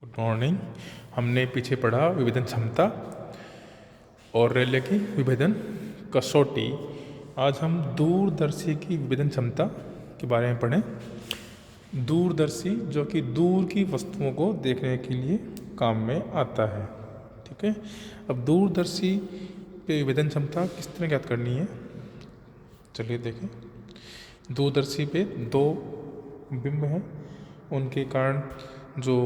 Good morning. हमने पीछे पढ़ा विभेदन क्षमता और रेले की विभेदन कसौटी। आज हम दूरदर्शी की विभेदन क्षमता के बारे में पढ़ें। दूरदर्शी जो कि दूर की वस्तुओं को देखने के लिए काम में आता है। ठीक है, अब दूरदर्शी पे विभेदन क्षमता किस तरह ज्ञात करनी है, चलिए देखें। दूरदर्शी पे दो बिंब हैं, उनके कारण जो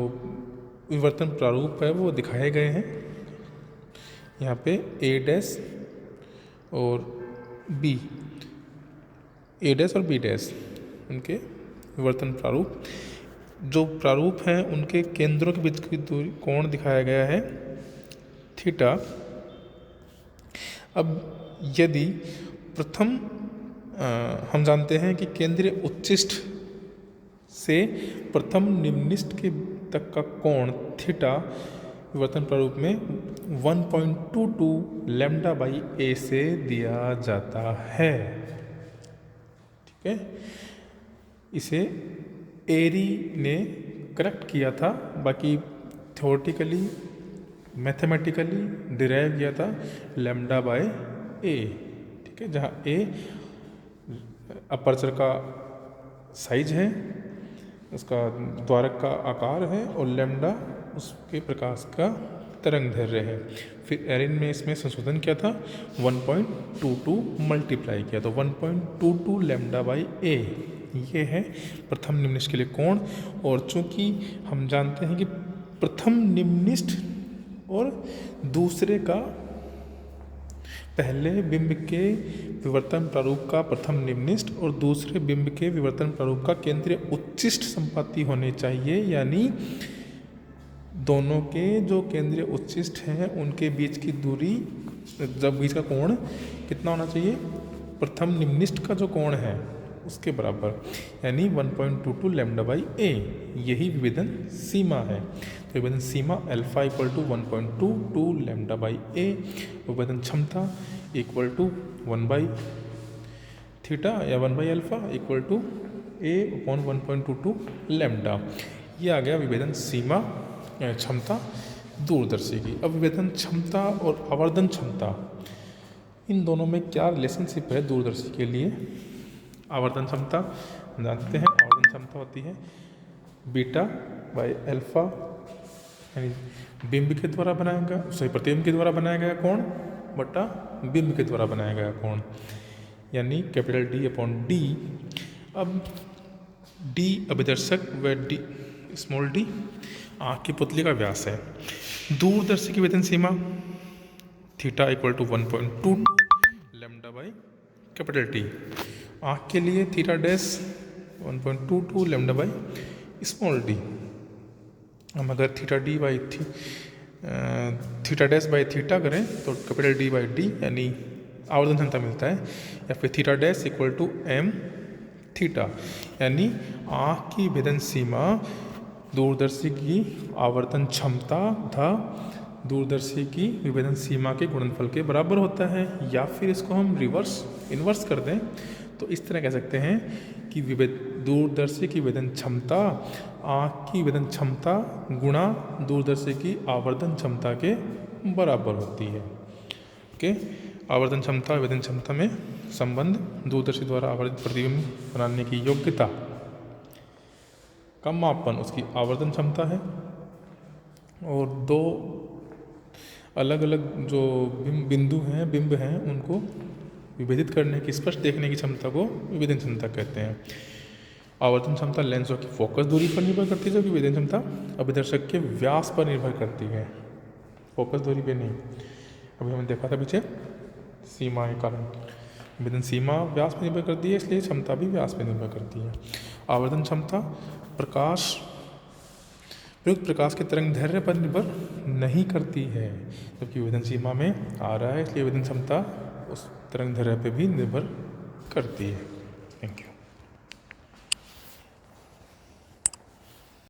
विवर्तन प्रारूप है वो दिखाए गए हैं। यहाँ पे ए डैश और बी, ए डैश और बी डैश उनके विवर्तन प्रारूप, जो प्रारूप हैं उनके केंद्रों के बीच की दूरी कोण दिखाया गया है थीटा। अब यदि प्रथम हम जानते हैं कि केंद्रीय उच्चिष्ट से प्रथम निम्निष्ठ के तक का कोण थीटा विवर्तन प्रारूप में 1.22 लैम्डा बाई ए से दिया जाता है। ठीक है, इसे एरी ने करेक्ट किया था, बाकी थ्योरेटिकली मैथमेटिकली डिराइव किया था लैम्डा बाय ए। ठीक है, जहाँ ए अपर्चर का साइज है, उसका द्वारक का आकार है, और लैम्डा उसके प्रकाश का तरंग दैर्घ्य है। फिर एरिन में इसमें संशोधन किया था, 1.22 मल्टीप्लाई किया, तो 1.22 लैम्डा बाई ए ये है प्रथम निम्निष्ठ के लिए कोण। और चूंकि हम जानते हैं कि प्रथम निम्निष्ठ और दूसरे का पहले बिंब के विवर्तन प्रारूप का प्रथम निम्निष्ठ और दूसरे बिंब के विवर्तन प्रारूप का केंद्रीय उच्चिष्ट संपाती होने चाहिए, यानी दोनों के जो केंद्रीय उच्चिष्ट हैं उनके बीच की दूरी, जब बीच का कोण कितना होना चाहिए, प्रथम निम्निष्ठ का जो कोण है उसके बराबर, यानी 1.22 लैम्डा बाई ए। यही विभेदन सीमा है। तो विभेदन सीमा alpha equal to 1.22 lambda by A, विभेदन क्षमता इक्वल टू 1 बाई थीटा या 1 by alpha equal to A upon 1.22 lambda. ये आ गया विभेदन सीमा क्षमता दूरदर्शी की। अब विभेदन क्षमता और आवर्धन क्षमता, इन दोनों में क्या रिलेशनशिप है दूरदर्शी के लिए। आवर्धन क्षमता जानते हैं, आवर्धन क्षमता होती है बीटा बाई अल्फा, यानी बिंब के द्वारा बनाया गया, सही प्रतिबिंब के द्वारा बनाया गया कोण बटा बिंब के द्वारा बनाया गया कोण, यानी कैपिटल डी अपॉन डी। अब डी अभिदर्शक व डी स्मॉल डी आँख की पुतली का व्यास है। दूरदर्शी की विभेदन सीमा theta equal to 1.22 lambda by capital T. आँख के लिए theta dash 1.22 lambda by small D. हम अगर theta D by theta dash by theta करें तो कैपिटल डी बाई डी यानी आवर्धन क्षमता मिलता है, या फिर theta dash equal to M theta, यानी आँख की विभेदन सीमा दूरदर्शी की आवर्तन क्षमता तथा दूरदर्शी की विभेदन सीमा के गुणनफल के बराबर होता है। या फिर इसको हम इन्वर्स कर दें तो इस तरह कह सकते हैं कि दूरदर्शी की विभेदन क्षमता आँख की विभेदन क्षमता गुणा दूरदर्शी की आवर्धन क्षमता के बराबर होती है। ओके, आवर्धन क्षमता विभेदन क्षमता में संबंध दूरदर्शी द्वारा आवर्धित प्रतिबिंब बनाने की योग्यता का मापन उसकी आवर्धन क्षमता है, और दो अलग अलग जो बिंब हैं उनको विभेदित करने की, स्पष्ट देखने की क्षमता को विभेदन क्षमता कहते हैं। आवर्धन क्षमता लेंसों की फोकस दूरी पर निर्भर करती है, जबकि विभेदन क्षमता अभिदर्शक के व्यास पर निर्भर करती है, फोकस दूरी पे नहीं। अभी हमने देखा था पीछे सीमा के कारण विभेदन सीमा व्यास पर निर्भर करती है, इसलिए क्षमता भी व्यास पर निर्भर करती है। आवर्धन क्षमता प्रयुक्त प्रकाश के तरंग दैर्घ्य पर निर्भर नहीं करती है, जबकि विभेदन सीमा में आ रहा है, इसलिए विभेदन क्षमता उस तरंग दैर्घ्य पर भी निर्भर करती है।